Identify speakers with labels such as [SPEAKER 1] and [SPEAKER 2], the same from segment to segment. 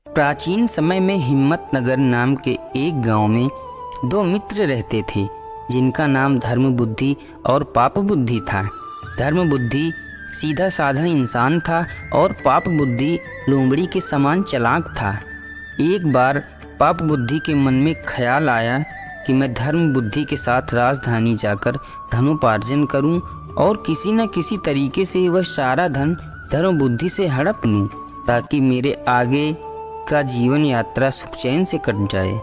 [SPEAKER 1] प्राचीन समय में हिम्मतनगर नाम के एक गांव में दो मित्र रहते थे, जिनका नाम धर्म बुद्धि और पाप बुद्धि था। धर्म बुद्धि सीधा साधा इंसान था और पाप बुद्धि लोमड़ी के समान चालाक था। एक बार पाप बुद्धि के मन में ख्याल आया कि मैं धर्म बुद्धि के साथ राजधानी जाकर धनोपार्जन करूं और किसी न किसी तरीके से वह सारा धन धर्म बुद्धि से हड़प लूं, ताकि मेरे आगे का जीवन यात्रा सुख चैन से कट जाए।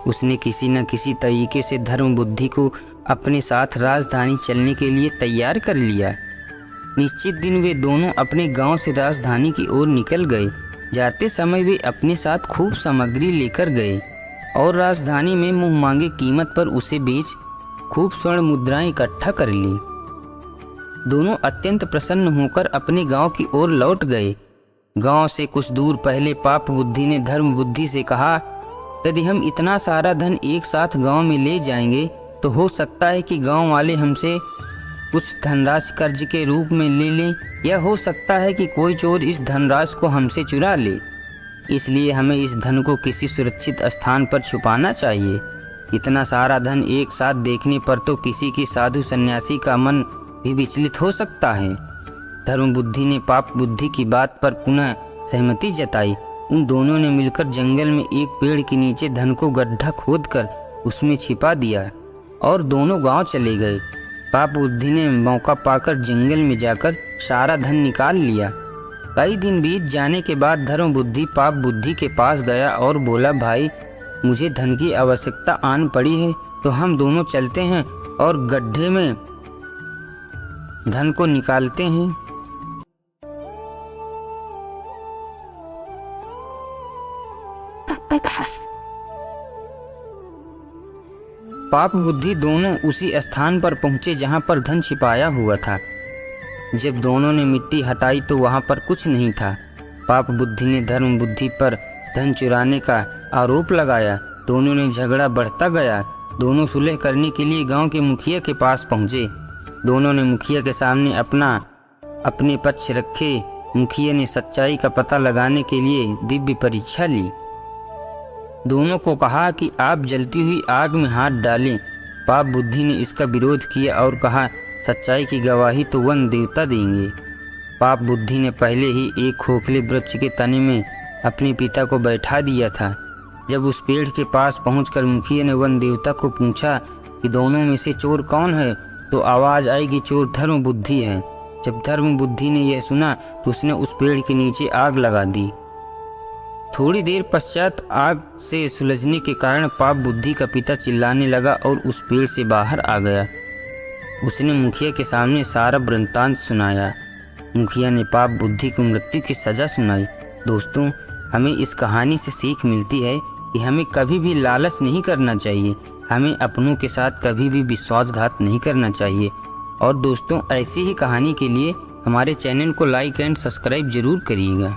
[SPEAKER 1] उसने किसी न किसी तरीके से धर्म बुद्धि को अपने साथ राजधानी चलने के लिए तैयार कर लिया। निश्चित दिन वे दोनों अपने गांव से राजधानी की ओर निकल गए। जाते समय वे अपने साथ खूब सामग्री लेकर गए और राजधानी में मुँह मांगे कीमत पर उसे बेच खूब स्वर्ण मुद्राएं इकट्ठा कर ली। दोनों अत्यंत प्रसन्न होकर अपने गांव की ओर लौट गए। गांव से कुछ दूर पहले पाप बुद्धि ने धर्म बुद्धि से कहा, यदि हम इतना सारा धन एक साथ गांव में ले जाएंगे तो हो सकता है कि गांव वाले हमसे कुछ धनराशि कर्ज के रूप में ले लें, या हो सकता है कि कोई चोर इस धनराशि को हमसे चुरा ले। इसलिए हमें इस धन को किसी सुरक्षित स्थान पर छुपाना चाहिए। इतना सारा धन एक साथ देखने पर तो किसी की साधु सन्यासी का मन भी विचलित हो सकता है। धर्म बुद्धि ने पाप बुद्धि की बात पर पुनः सहमति जताई। उन दोनों ने मिलकर जंगल में एक पेड़ के नीचे धन को गड्ढा खोदकर उसमें छिपा दिया और दोनों गांव चले गए। पाप बुद्धि ने मौका पाकर जंगल में जाकर सारा धन निकाल लिया। कई दिन बीत जाने के बाद धर्म बुद्धि पाप बुद्धि के पास गया और बोला, भाई, मुझे धन की आवश्यकता आन पड़ी है, तो हम दोनों चलते हैं और गड्ढे में धन को निकालते हैं। पाप बुद्धि दोनों उसी स्थान पर पहुंचे जहां पर धन छिपाया हुआ था। जब दोनों ने मिट्टी हटाई तो वहां पर कुछ नहीं था। पाप बुद्धि ने धर्म बुद्धि पर धन चुराने का आरोप लगाया। दोनों ने झगड़ा बढ़ता गया। दोनों सुलह करने के लिए गांव के मुखिया के पास पहुंचे। दोनों ने मुखिया के सामने अपने पक्ष रखे। मुखिया ने सच्चाई का पता लगाने के लिए दिव्य परीक्षा ली। दोनों को कहा कि आप जलती हुई आग में हाथ डालें। पाप बुद्धि ने इसका विरोध किया और कहा, सच्चाई की गवाही तो वन देवता देंगे। पाप बुद्धि ने पहले ही एक खोखले वृक्ष के तने में अपने पिता को बैठा दिया था। जब उस पेड़ के पास पहुंचकर मुखिया ने वन देवता को पूछा कि दोनों में से चोर कौन है, तो आवाज़ आई कि चोर धर्म बुद्धि है। जब धर्म बुद्धि ने यह सुना तो उसने उस पेड़ के नीचे आग लगा दी। थोड़ी देर पश्चात आग से सुलझने के कारण पाप बुद्धि का पिता चिल्लाने लगा और उस पेड़ से बाहर आ गया। उसने मुखिया के सामने सारा वृत्तांत सुनाया। मुखिया ने पाप बुद्धि को मृत्यु की सज़ा सुनाई। दोस्तों, हमें इस कहानी से सीख मिलती है कि हमें कभी भी लालच नहीं करना चाहिए। हमें अपनों के साथ कभी भी विश्वासघात नहीं करना चाहिए। और दोस्तों, ऐसी ही कहानी के लिए हमारे चैनल को लाइक एंड सब्सक्राइब ज़रूर करिएगा।